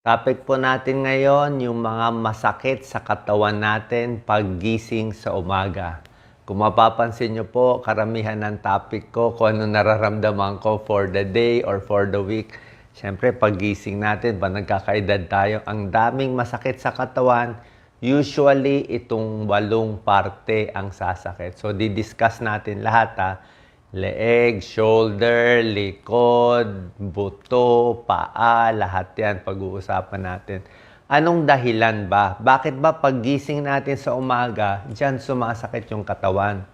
Topic po natin ngayon, yung mga masakit sa katawan natin paggising sa umaga. Kung mapapansin nyo po, karamihan ng topic ko, kung ano nararamdaman ko for the day or for the week. Siyempre, paggising natin, ba nagkakaedad tayo, ang daming masakit sa katawan. Usually, itong 8 parte ang sasakit. So, di-discuss natin lahat ha. Leeg, shoulder, likod, buto, paa, lahat yan pag-uusapan natin. Anong dahilan ba? Bakit ba paggising natin sa umaga, dyan sumasakit yung katawan?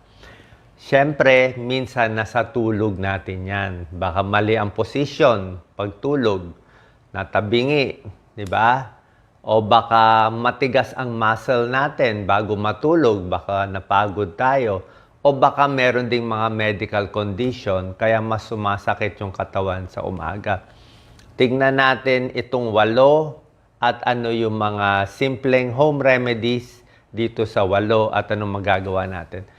Siyempre, minsan nasa tulog natin yan. Baka mali ang posisyon pagtulog, natabingi, di ba? O baka matigas ang muscle natin bago matulog, baka napagod tayo. O baka meron ding mga medical condition kaya mas sumasakit yung katawan sa umaga. Tingnan natin itong 8 at ano yung mga simpleng home remedies dito sa 8 at anong magagawa natin.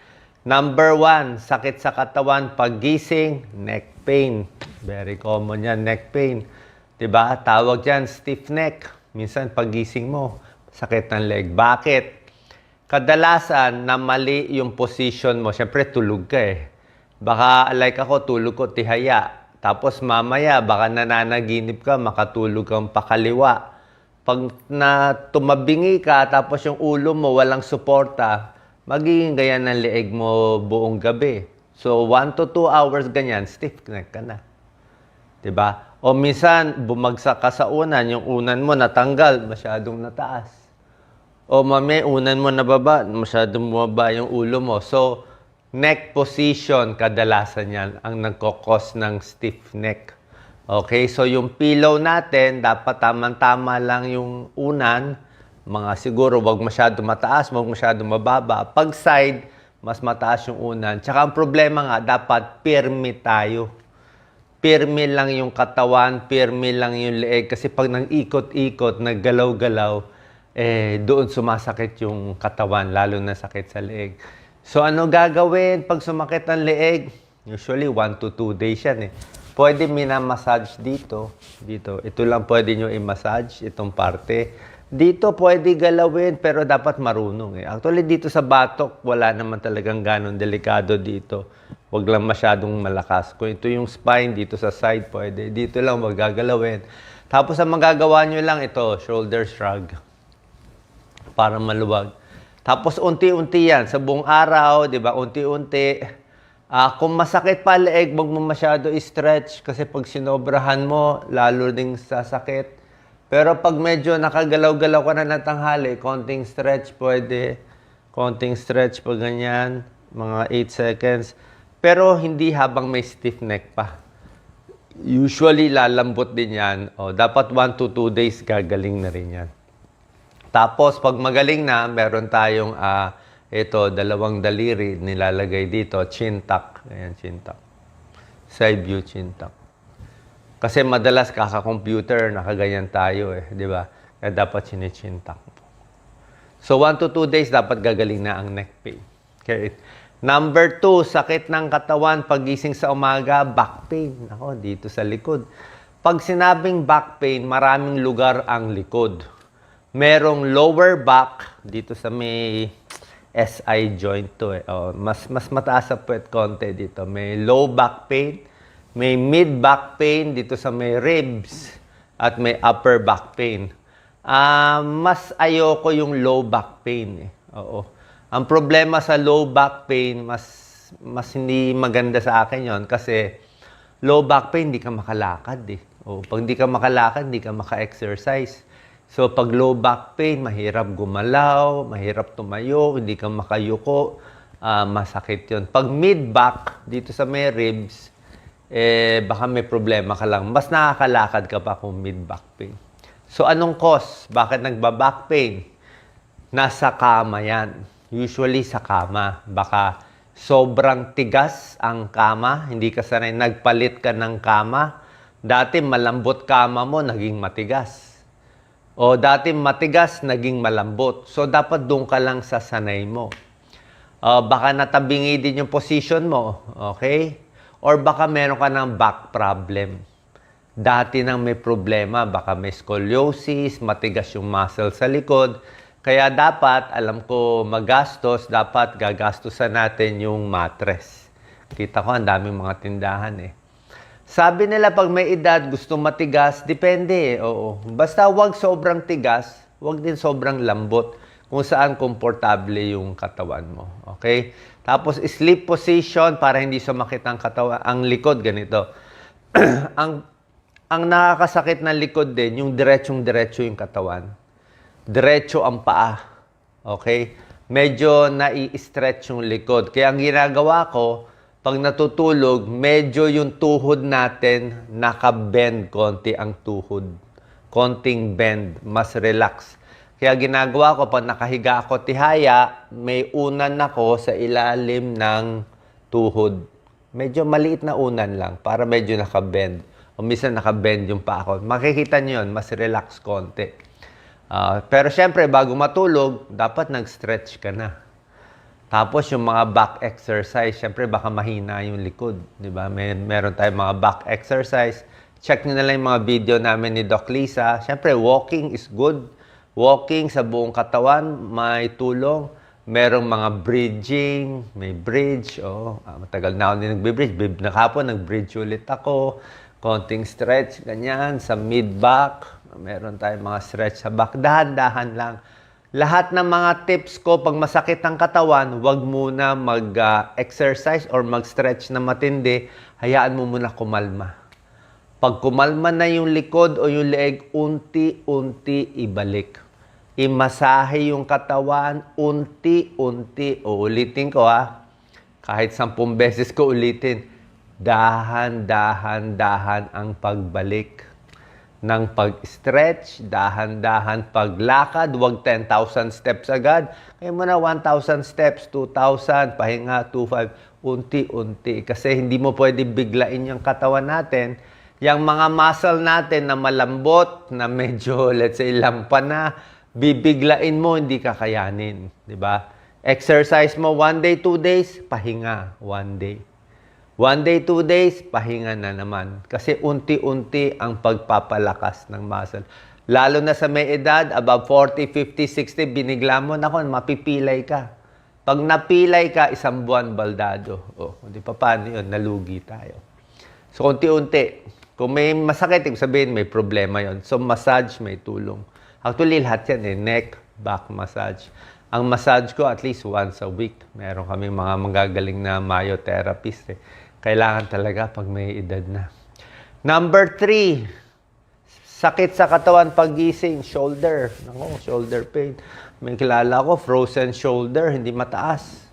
Number 1, sakit sa katawan, paggising, neck pain. Very common yan, neck pain. Diba? Tawag dyan, stiff neck. Minsan paggising mo, sakit ng leg. Bakit? Kadalasan na mali yung position mo, siyempre tulog ka eh. Baka like ako, tulog ko tihaya. Tapos mamaya, baka nananaginip ka, makatulog kang pakaliwa. Pag na tumabingi ka, tapos yung ulo mo walang suporta, magiging ganyan ng leeg mo buong gabi. So, 1 to 2 hours ganyan, stiff neck ka na. Diba? O minsan, bumagsak ka sa unan, yung unan mo natanggal, masyadong nataas. O mami, unan mo nababa, masyadong bumaba yung ulo mo. So, neck position, kadalasan yan, ang nagkokos ng stiff neck. Okay, so yung pillow natin, dapat tamang-tama lang yung unan. Mga siguro, wag masyado mataas, wag masyado mababa. Pag side, mas mataas yung unan. Tsaka ang problema nga, dapat pirmi tayo. Pirmi lang yung katawan, pirmi lang yung leeg. Kasi pag nag-ikot-ikot, naggalaw-galaw, doon sumasakit yung katawan, lalo na sakit sa leeg. So, ano gagawin pag sumakit ang leeg? Usually, 1 to 2 days yan eh. Pwede minamassage dito. Dito. Ito lang pwede nyo i-massage, itong parte. Dito pwede galawin, pero dapat marunong eh. Actually, dito sa batok, wala naman talagang ganon delikado dito. Huwag lang masyadong malakas. Kung ito yung spine, dito sa side, pwede. Dito lang magagalawin. Tapos, ang magagawa nyo lang ito, shoulder shrug. Para maluwag. Tapos unti-unti yan. Sa buong araw, di ba? Unti-unti. Kung masakit pa leeg, wag mo masyado i-stretch. Kasi pag sinobrahan mo, lalo ding sasakit. Pero pag medyo nakagalaw-galaw ka na ng tanghali, konting stretch pwede. Konting stretch pag ganyan. Mga 8 seconds. Pero hindi habang may stiff neck pa. Usually, lalambot din yan. Dapat 1 to 2 days gagaling na rin yan. Tapos, pag magaling na, meron tayong, ito, 2 daliri, nilalagay dito, chin tuck. Ayan, chin tuck. Side view chin tuck. Kasi madalas kaka-computer, nakaganyan tayo eh, di ba? Kaya dapat chin tuck. So, 1 to 2 days, dapat gagaling na ang neck pain. Okay. Number 2, sakit ng katawan, pagising sa umaga, back pain. Ako, dito sa likod. Pag sinabing back pain, maraming lugar ang likod. Merong lower back, dito sa may SI joint to eh. Mas mataas sa puwet konti dito. May low back pain, may mid back pain dito sa may ribs, at may upper back pain. Mas ayoko yung low back pain eh. Oo. Ang problema sa low back pain, mas hindi maganda sa akin yon kasi low back pain, hindi ka makalakad eh. Pag hindi ka makalakad, hindi ka maka-exercise. So, pag low back pain, mahirap gumalaw, mahirap tumayo, hindi ka makayuko, masakit yun. Pag mid-back, dito sa may ribs, baka may problema ka lang. Mas nakakalakad ka pa kung mid-back pain. So, anong cause? Bakit nagba-back pain? Nasa kama yan. Usually sa kama. Baka sobrang tigas ang kama, hindi ka sanay, nagpalit ka ng kama. Dati malambot kama mo, naging matigas. O dati matigas, naging malambot. So, dapat doon ka lang sa sanay mo. Baka natabingi din yung position mo. Okay? Or baka meron ka ng back problem. dati nang may problema, baka may scoliosis, matigas yung muscle sa likod. Kaya dapat, alam ko magastos, dapat gagastusan natin yung mattress. Kita ko, ang daming mga tindahan eh. Sabi nila pag may edad, gusto matigas, depende eh. Oo. Basta wag sobrang tigas, wag din sobrang lambot kung saan komportable yung katawan mo. Okay? Tapos sleep position para hindi sumakit ang katawan, ang likod ganito. ang nakakasakit ng likod din, yung diretsong-diretso yung katawan. Diretso ang paa. Okay? Medyo nai-stretch yung likod. Kaya ang ginagawa ko, pag natutulog, medyo yung tuhod natin naka-bend konti ang tuhod. Konting bend, mas relax. Kaya ginagawa ko, pag nakahiga ako tihaya, may unan ako sa ilalim ng tuhod. Medyo maliit na unan lang, para medyo naka-bend. O minsan naka-bend yung paa ko. Makikita nyo yun, mas relax konti. Pero syempre, bago matulog, dapat nag-stretch ka na. Tapos yung mga back exercise, syempre baka mahina yung likod. Diba? Meron tayong mga back exercise. Check nyo na lang yung mga video namin ni Doc Lisa. Syempre, walking is good. Walking sa buong katawan, may tulong. Merong mga bridging, may bridge. Matagal na ako din nagbe-bridge. Nakapon, nag-bridge ulit ako. Konting stretch, ganyan, sa mid-back. Meron tayong mga stretch sa back. Dahan-dahan lang. Lahat ng mga tips ko, pag masakit ang katawan, huwag muna mag-exercise or mag-stretch na matindi. Hayaan mo muna kumalma. Pag kumalma na yung likod o yung leeg, unti-unti ibalik. Imasahe yung katawan, unti-unti. Uulitin ko kahit 10 beses ko ulitin. Dahan-dahan ang pagbalik ng pag-stretch, dahan-dahan paglakad, huwag 10,000 steps agad. Kaya mo na 1,000 steps, 2,000, pahinga, 2,500, unti-unti. Kasi hindi mo pwede biglain yung katawan natin. Yung mga muscle natin na malambot, na medyo, let's say, lampa na, bibiglain mo, hindi kakayanin. Diba? Exercise mo 1 day, 2 days, pahinga 1 day. 1 day, 2 days, pahinga na naman. Kasi unti-unti ang pagpapalakas ng muscle. Lalo na sa may edad, above 40, 50, 60, binigla mo, naku, mapipilay ka. Pag napilay ka, 1 buwan baldado. Di pa paano yun? Nalugi tayo. So, unti-unti. Kung may masakit, ibig sabihin may problema yon. So, massage may tulong. Actually, lahat yan neck, back massage. Ang massage ko at least once a week. Meron kaming mga magagaling na myotherapist. Kailangan talaga pag may edad na. Number 3, sakit sa katawan paggising, shoulder. Nako, shoulder pain. May kilala ko, frozen shoulder, hindi mataas.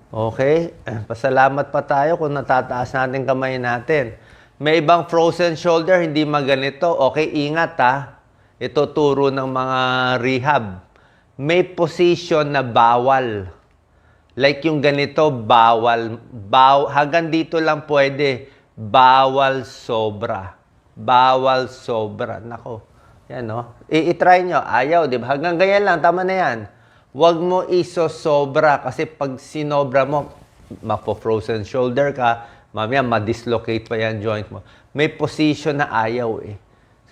Okay? Pasalamat pa tayo kung natataas natin kamay natin. May ibang frozen shoulder, hindi maganito. Okay, ingat Ito turo ng mga rehab. May position na bawal. Like yung ganito, bawal. Hanggang dito lang pwede. Bawal sobra. Bawal sobra. Nako. Yan, I-try nyo. Ayaw, di ba? Hanggang ganyan lang. Tama na yan. Huwag mo iso-sobra. Kasi pag sinobra mo, mapo-frozen shoulder ka, mamaya ma-dislocate pa yan joint mo. May position na ayaw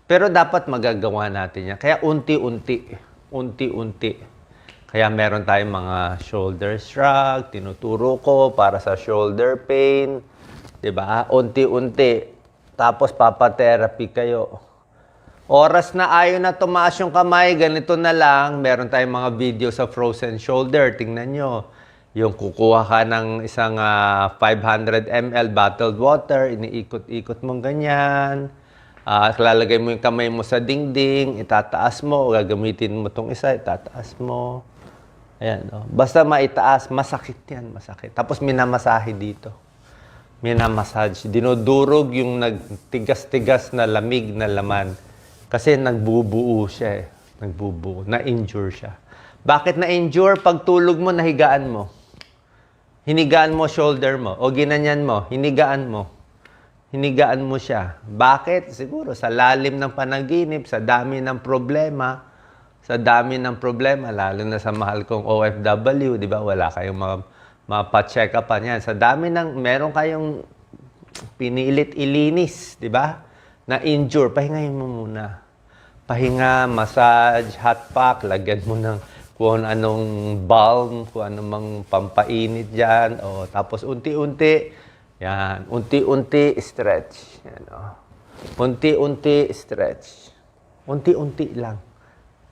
Pero dapat magagawa natin yan. Kaya unti-unti. Unti-unti. Kaya meron tayong mga shoulder shrug, tinuturo ko para sa shoulder pain. Diba? Unti-unti. Tapos papa-therapy kayo. Oras na ayaw na tumaas yung kamay, ganito na lang. Meron tayong mga video sa frozen shoulder. Tingnan nyo. Yung kukuha ka ng isang 500 ml bottled water, iniikot-ikot mong ganyan. Lalagay mo yung kamay mo sa dingding, itataas mo, gagamitin mo itong isa, itataas mo. Ayan, Basta maitaas, masakit yan, masakit. Tapos minamasahe dito. Minamassage. Dinudurog yung nagtigas-tigas na lamig na laman. Kasi nagbubuo siya Nagbubuo. Na-injure siya. Bakit na-injure? Pag tulog mo, nahigaan mo. Hinigaan mo shoulder mo. O ginanyan mo, hinigaan mo. Hinigaan mo siya. Bakit? Siguro sa lalim ng panaginip, sa dami ng problema, lalo na sa mahal kong OFW, di ba? Wala kayong mapa-check upan yan. Sa dami ng, meron kayong pinilit ilinis, di ba? na-injure, pahingahin mo muna. Pahinga, massage, hot pack, lagyan mo ng kung anong balm, kung anong pampainit dyan. O, tapos unti-unti, yan, unti-unti stretch. Yan, o. Unti-unti stretch. Unti-unti lang.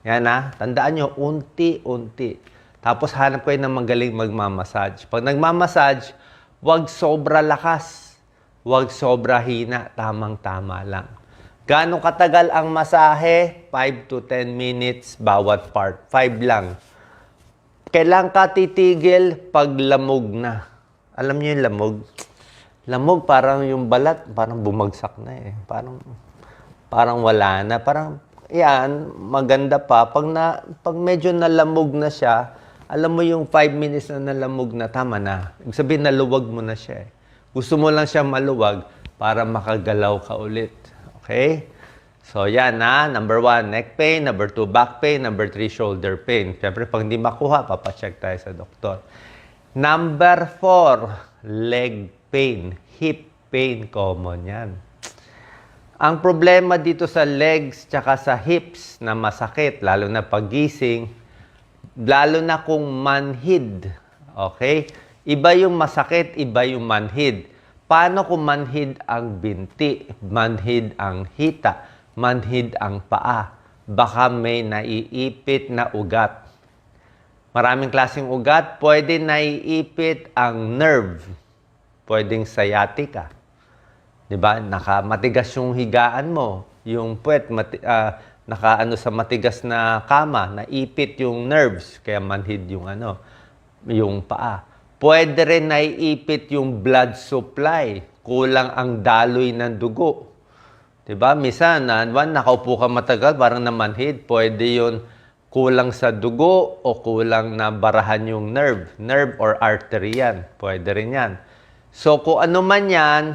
Yan ha, tandaan nyo, unti-unti. Tapos hanap kayo ng magaling magmamassage. Pag nagmamassage, huwag sobra lakas. Huwag sobra hina, tamang-tama lang. Gaano katagal ang masahe? 5 to 10 minutes bawat part. 5 lang. Kailan ka titigil pag lamog na? Alam niyo yung lamog? Lamog, parang yung balat, parang bumagsak na eh. Parang wala na. Parang, yan, maganda pa. Pag medyo nalamog na siya, alam mo yung 5 minutes na nalamog na, tama na. Ibig sabihin, naluwag mo na siya eh. Gusto mo lang siya maluwag para makagalaw ka ulit. Okay? So, yan na. Number 1, neck pain. Number 2, back pain. Number 3, shoulder pain. Siyempre, pag hindi makuha, papacheck tayo sa doktor. Number 4, leg pain. Hip pain. Common yan. Ang problema dito sa legs tsaka sa hips na masakit, lalo na paggising, lalo na kung manhid. Okay? Iba yung masakit, iba yung manhid. Paano kung manhid ang binti, manhid ang hita, manhid ang paa? Baka may naiipit na ugat. Maraming klaseng ugat. Pwede naiipit ang nerve. Pwedeng sciatica. Diba? Matigas yung higaan mo. Yung puwet, nakaano sa matigas na kama, naipit yung nerves. Kaya manhid yung yung paa. Pwede rin naiipit yung blood supply. Kulang ang daloy ng dugo. Diba? Minsan, nakaupo ka matagal, parang namanhid. Pwede yun kulang sa dugo o kulang na barahan yung nerve. Nerve or artery yan. Pwede rin yan. So, kung ano man yan,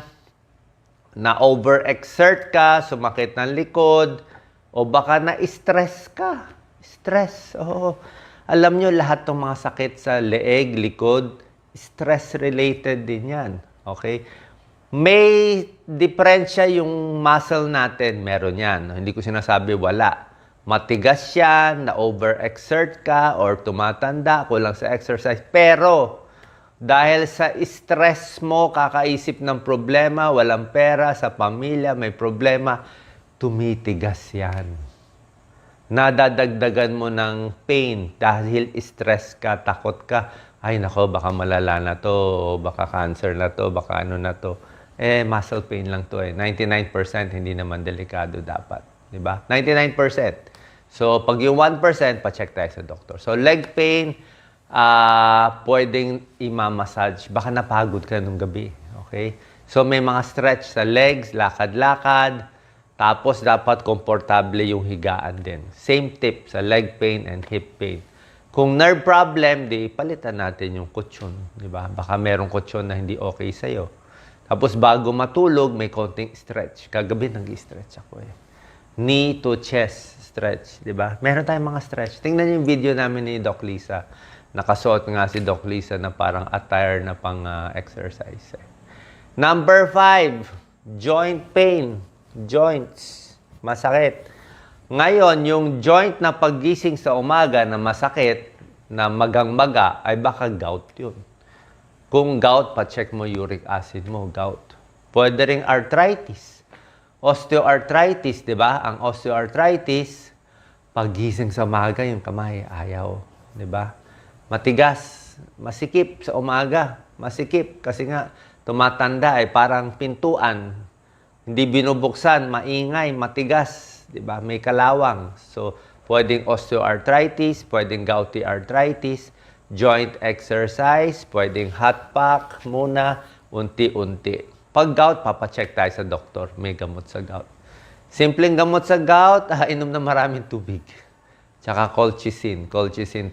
na-overexert ka, sumakit ng likod, o baka na-stress ka. Stress. Oo. Alam nyo, lahat ng mga sakit sa leeg, likod, stress-related din yan. Okay? May diferensya yung muscle natin. Meron yan. Hindi ko sinasabi wala. Matigas siya, na-overexert ka, or tumatanda, kulang sa exercise. Pero, dahil sa stress mo, kakaisip ng problema, walang pera, sa pamilya, may problema, tumitigas yan. Nadadagdagan mo ng pain dahil stress ka, takot ka. Ay nako, baka malala na to, o baka cancer na to, baka ano na to. Muscle pain lang to eh. 99% hindi naman delikado dapat. Diba? 99%. So, pag yung 1%, pa-check tayo sa doktor. So, leg pain, pwedeng i-massage. Baka napagod ka nung gabi. Okay? So, may mga stretch sa legs, lakad-lakad. Tapos, dapat komportable yung higaan din. Same tip sa leg pain and hip pain. Kung nerve problem, di palitan natin yung kutsyon. Di ba? Baka merong kutsyon na hindi okay sa'yo. Tapos, bago matulog, may konting stretch. Kagabi, nag-stretch ako eh. Knee to chest stretch. Di ba? Meron tayong mga stretch. Tingnan yung video namin ni Doc Lisa. Nakasuot nga si Doc Lisa na parang attire na pang exercise. Number 5, joint pain. Joints. Masakit. Ngayon, yung joint na paggising sa umaga na masakit, na magang-maga, ay baka gout yun. Kung gout, pa-check mo uric acid mo, gout. Pwede ring arthritis. Osteoarthritis, di ba? Ang osteoarthritis, paggising sa umaga, yung kamay, ayaw. Di ba? Matigas, masikip sa umaga. Masikip kasi nga tumatanda ay parang pintuan. Hindi binubuksan, maingay, matigas, 'di ba? May kalawang. So, pwedeng osteoarthritis, pwedeng gouty arthritis, joint exercise, pwedeng hot pack muna, unti-unti. Pag gout, papacheck tayo sa doktor. May gamot sa gout. Simpleng gamot sa gout, inom na maraming tubig. Tsaka colchicine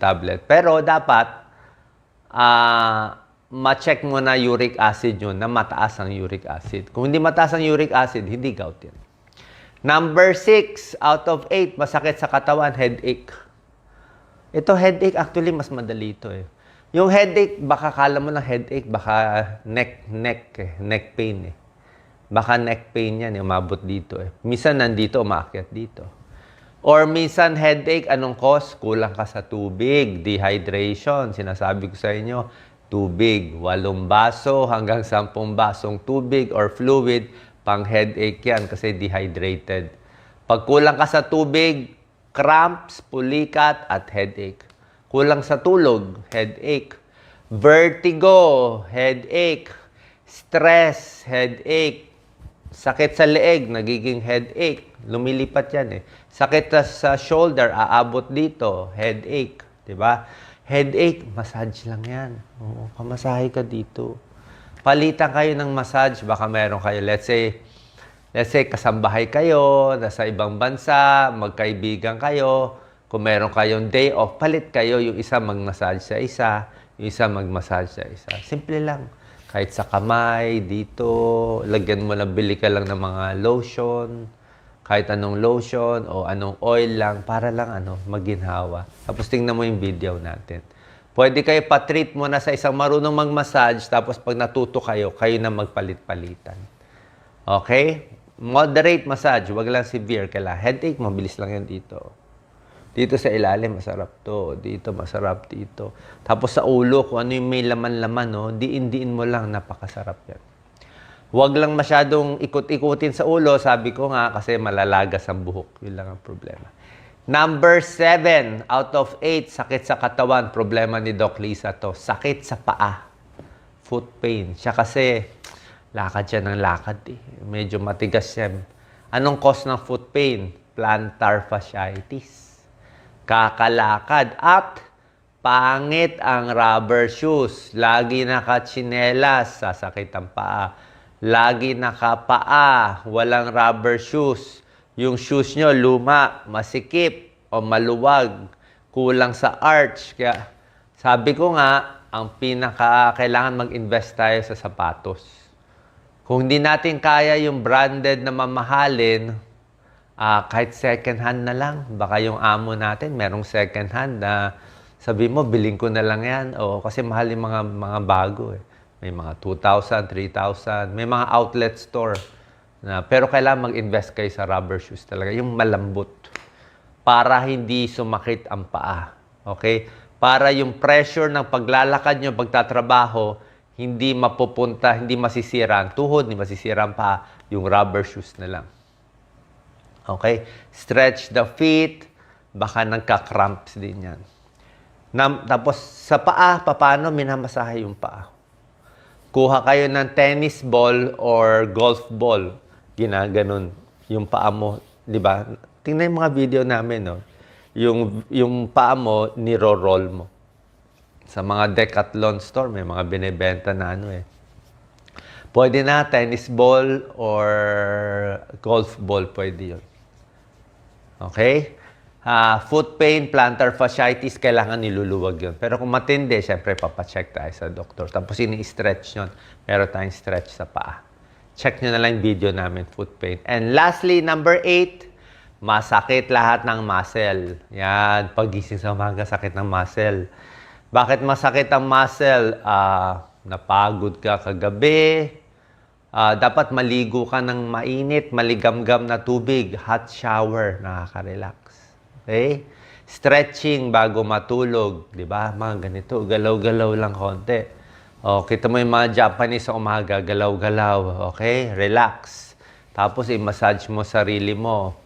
tablet. Pero dapat, ma-check mo na uric acid yun, na mataas ang uric acid. Kung hindi mataas ang uric acid, hindi gout yan. Number 6, out of 8, masakit sa katawan, headache. Ito headache, actually, mas madali ito eh. Yung headache, baka kala mo lang headache, baka neck pain eh. Baka neck pain yan, umabot dito eh. Minsan nandito, umaakyat dito. Or minsan headache, anong cause? Kulang ka sa tubig, dehydration. Sinasabi ko sa inyo, tubig. 8 baso hanggang 10 basong tubig or fluid, pang headache yan kasi dehydrated. Pag kulang ka sa tubig, cramps, pulikat, at headache. Kulang sa tulog, headache. Vertigo, headache. Stress, headache. Sakit sa leeg, nagiging headache. Lumilipat yan eh. Sakit sa shoulder, aabot dito, headache. Diba? Headache, massage lang yan. Oo, pamasahe ka dito. Palitan kayo ng massage, baka meron kayo, let's say, kasambahay kayo, nasa ibang bansa, magkaibigan kayo, kung meron kayong day off, palit kayo, yung isa mag-massage sa isa, yung isa mag-massage sa isa. Simple lang. Kahit sa kamay, dito, lagyan mo lang, bili ka lang ng mga lotion, kahit anong lotion o anong oil lang, para lang maginhawa. Tapos tingnan mo yung video natin. Pwede kayo pa-treat mo na sa isang marunong mag-massage, tapos pag natuto kayo, kayo na magpalit-palitan. Okay? Moderate massage, wag lang severe. Kailangan headache, mabilis lang yan dito. Dito sa ilalim, masarap to. Dito, masarap dito. Tapos sa ulo, kung ano yung may laman-laman, no? Diin-diin mo lang, napakasarap yan. Huwag lang masyadong ikot-ikutin sa ulo, sabi ko nga, kasi malalagas ang buhok. Yun lang ang problema. Number 7 out of 8, sakit sa katawan. Problema ni Doc Lisa to. Sakit sa paa. Foot pain. Siya kasi, lakad siya ng lakad eh. Medyo matigas yan. Anong cause ng foot pain? Plantar fasciitis. Kakalakad at pangit ang rubber shoes. Lagi nakatsinelas, sasakit ang paa. Lagi nakapaa, walang rubber shoes. Yung shoes nyo luma, masikip o maluwag, kulang sa arch. Kaya sabi ko nga, ang kailangan mag-invest tayo sa sapatos. Kung hindi natin kaya yung branded na mamahalin, kahit second hand na lang. Baka yung amo natin, merong second hand na sabi mo, biling ko na lang yan. O, kasi mahal yung mga bago eh. May mga 2,000, 3,000. May mga outlet store. Pero kailangan mag-invest kayo sa rubber shoes talaga. Yung malambot. Para hindi sumakit ang paa. Okay? Para yung pressure ng paglalakad nyo, pagtatrabaho, hindi mapupunta, hindi masisira ang tuhod, hindi masisira ang paa. Yung rubber shoes na lang. Okay? Stretch the feet. Baka nagka-cramps din yan. Tapos, sa paa, paano minamasahe yung paa? Kuha kayo ng tennis ball or golf ball. Ginaganon yung paa mo. Diba? Tingnan yung mga video namin, no? Yung paa mo, niro-roll mo. Sa mga Decathlon store, may mga binibenta na Pwede na tennis ball or golf ball, pwede yun. Okay? Foot pain, plantar fasciitis, kailangan niluluwag yun. Pero kung matindi, syempre papacheck tayo sa doktor. Tapos ini-stretch yun. Meron tayong stretch sa paa. Check nyo na lang yung video namin, foot pain. And lastly, number 8, masakit lahat ng muscle. Yan, pagising sa umaga, sakit ng muscle. Bakit masakit ang muscle? Napagod ka kagabi. Dapat maligo ka ng mainit, maligamgam na tubig, hot shower, nakaka-relax. Okay? Stretching bago matulog, di ba? Mga ganito, galaw-galaw lang konti. Kita mo yung mga Japanese sa umaga, galaw-galaw, okay? Relax. Tapos i-massage mo sarili mo.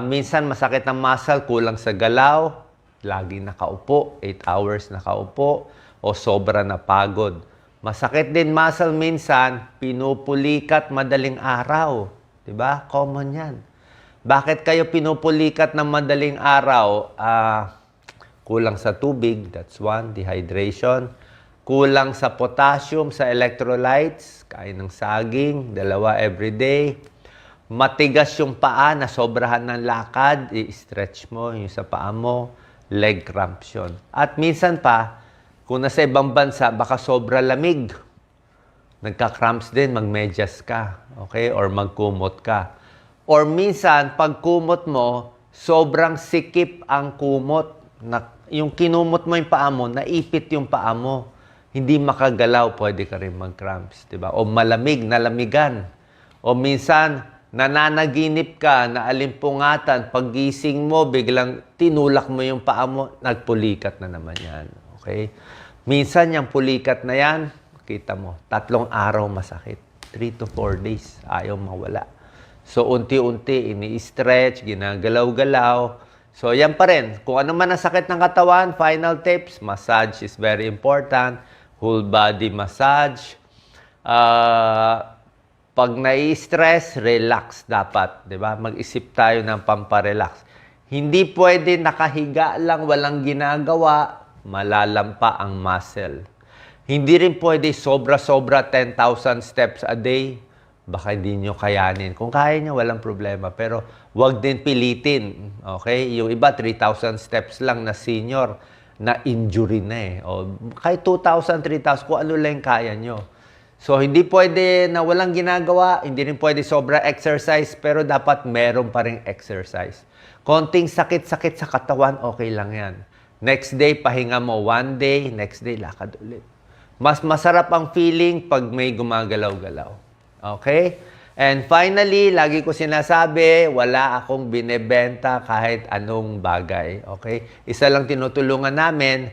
Minsan masakit ang muscle, kulang sa galaw, lagi nakaupo, 8 hours nakaupo, o sobra na pagod. Masakit din muscle minsan, pinupulikat madaling araw. Diba? Common yan. Bakit kayo pinupulikat ng madaling araw? Kulang sa tubig, that's one, dehydration. Kulang sa potassium, sa electrolytes, kain ng saging, 2 everyday. Matigas yung paa, na sobrahan ng lakad, i-stretch mo yung sa paa mo, leg cramps yun. At minsan pa, kung nasa ibang bansa, baka sobra lamig. Nagka-cramps din, magmedyas ka. Okay? Or magkumot ka. Or minsan, pag kumot mo, sobrang sikip ang kumot. Yung kinumot mo yung paa mo, naipit yung paa mo. Hindi makagalaw, pwede ka rin mag-cramps. Diba? O malamig, nalamigan. O minsan, nananaginip ka na alimpungatan, paggising mo, biglang tinulak mo yung paa mo, nagpulikat na naman yan. Okay? Minsan, yung pulikat na yan, kita mo, 3 araw masakit. 3 to 4 days, ayaw mawala. So, unti-unti, ini-stretch, ginagalaw-galaw. So, yan pa rin. Kung ano man ang sakit ng katawan, final tips, massage is very important. Whole body massage. Pag nai-stress, relax dapat. Diba? Mag-isip tayo ng pamparelax. Hindi pwede nakahiga lang, walang ginagawa, malalampa ang muscle. Hindi rin pwede sobra-sobra 10,000 steps a day. Baka hindi nyo kayanin. Kung kaya nyo, walang problema. Pero wag din pilitin. Okay? Yung iba, 3,000 steps lang na senior na injury na eh. O, kahit 2,000, 3,000, kung ano lang kaya nyo. So, hindi pwede na walang ginagawa. Hindi rin pwede sobra exercise. Pero dapat meron pa rin exercise. Konting sakit-sakit sa katawan, okay lang yan. Next day, pahinga mo 1 day. Next day, lakad ulit. Mas masarap ang feeling pag may gumagalaw-galaw. Okay? And finally, lagi ko sinasabi, wala akong binebenta kahit anong bagay. Okay? Isa lang tinutulungan namin,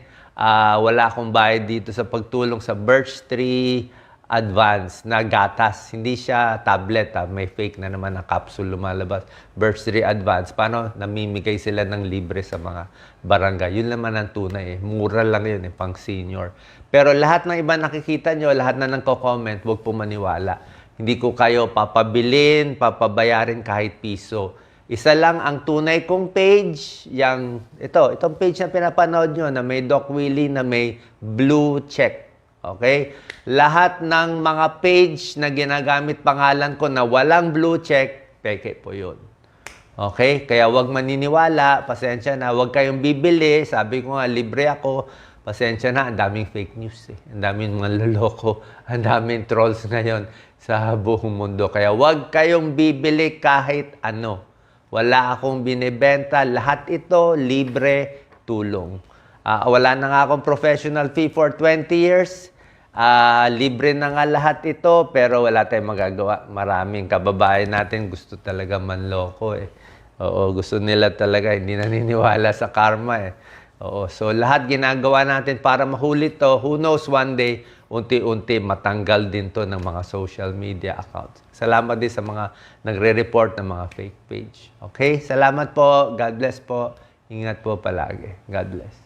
wala akong bayad dito sa pagtulong sa Birch Tree Advance na gatas. Hindi siya tablet. May fake na naman na capsule lumalabas. Birch Tree Advance. Paano? Namimigay sila ng libre sa mga barangay. Yun naman ang tunay. Mura lang yun, pang senior. Pero lahat ng iba nakikita nyo, lahat na nagko-comment, huwag po maniwala. Hindi ko kayo papabilin, papabayarin kahit piso. Isa lang ang tunay kong page, itong page na pinapanood nyo na may Doc Willie na may blue check. Okay? Lahat ng mga page na ginagamit pangalan ko na walang blue check, peke po yun. Okay? Kaya wag maniniwala, pasensya na, wag kayong bibili. Sabi ko nga, libre ako. Pasensya na, ang daming fake news eh. Ang daming mga loloko, ang daming trolls ngayon sa buong mundo. Kaya wag kayong bibili kahit ano. Wala akong binibenta. Lahat ito, libre, tulong. Wala na nga akong professional fee for 20 years. Libre na nga lahat ito, pero wala tayong magagawa. Maraming kababayan natin gusto talaga manloko eh. Oo, gusto nila talaga, hindi naniniwala sa karma eh. Oo, so lahat ginagawa natin para mahuli to. Who knows, one day, unti-unti matanggal din to ng mga social media accounts. Salamat din sa mga nagre-report ng mga fake page. Okay? Salamat po. God bless po. Ingat po palagi. God bless.